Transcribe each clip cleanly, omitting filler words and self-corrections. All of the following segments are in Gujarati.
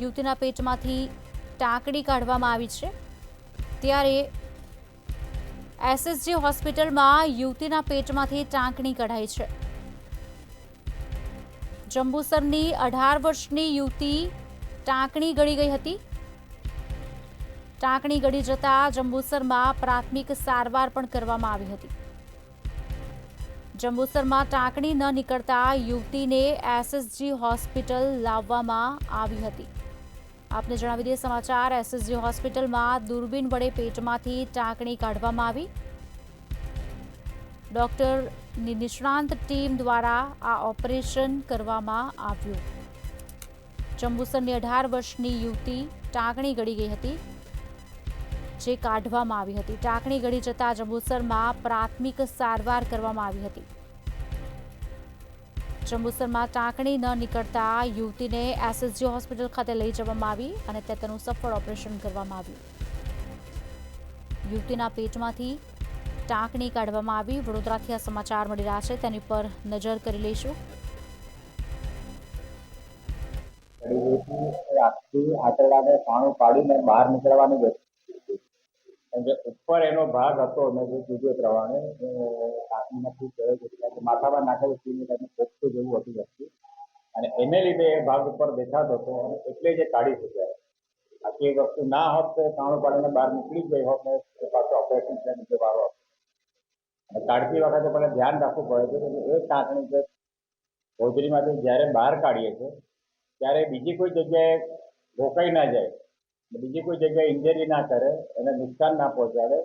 યુવતીના પેટમાંથી ટાંકણી કાઢવામાં આવી છે। ત્યારે એસએસજી હોસ્પિટલમાં યુવતીના પેટમાંથી ટાંકણી કઢાઈ છે। જંબુસરની 18 વર્ષની યુવતી ટાંકણી ગળી ગઈ હતી। ટાંકણી ગળી જતા જંબુસરમાં પ્રાથમિક સારવાર પણ કરવામાં આવી હતી। જંબુસરમાં ટાંકણી ન નીકળતા યુવતીને એસએસજી હોસ્પિટલ લાવવામાં આવી હતી। આપને જણાવી દઈએ સમાચાર, એસએસજી હોસ્પિટલમાં દૂરબીન વડે પેટમાંથી ટાંકણી કાઢવામાં આવી। ડોક્ટરની નિષ્ણાંત ટીમ દ્વારા આ ઓપરેશન કરવામાં આવ્યું। જંબુસરની 18 વર્ષની યુવતી ટાંકણી ગળી ગઈ હતી, જે કાઢવામાં આવી હતી। ટાંકણી ગળી જતા જંબુસરમાં પ્રાથમિક સારવાર કરવામાં આવી હતી। જંબુસરમાં ટાંકણી ન નીકળતા યુવતીને એસએસજી હોસ્પિટલ ખાતે લઈ જવામાં આવી અને તેનું સફળ ઓપરેશન કરવામાં આવ્યું। યુવતીના પેટમાંથી ટાંકણી કાઢવામાં આવી। વડોદરાથી આ સમાચાર મળી રહ્યા છે, તેની પર નજર કરી લઈશું। આંતરડાને પાણું પાડીને બહાર નીકળવાની ઉપર એનો ભાગ હતો ને જે બીજો પ્રમાણે ટાંકણીમાંથી ગયો એટલે માથામાં નાખેલું પોપટું જેવું હતું વ્યક્તિ અને એને લીધે એ ભાગ ઉપર દેખાતો હતો અને એટલે જે કાઢી શક્યા। આખી એ વસ્તુ ના હોત તો પાણું પાડીને બહાર નીકળી જ ગઈ હોત ને એ પાછો ઓપરેશન થયા નીચે વાળો અને કાઢતી વખતે પણ ધ્યાન રાખવું પડે છે કે એ ટાંકણી જે હોજરીમાંથી જ્યારે બહાર કાઢીએ છીએ ત્યારે બીજી કોઈ જગ્યાએ રોકાઈ ના જાય, બીજી કોઈ જગ્યાએ ઇન્જરી ના કરે, એને નુકસાન ના પહોંચાડે,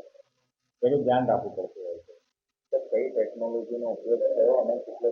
એનું ધ્યાન રાખવું પડતું હોય છે। કઈ ટેકનોલોજીનો ઉપયોગ થયો અને કેટલો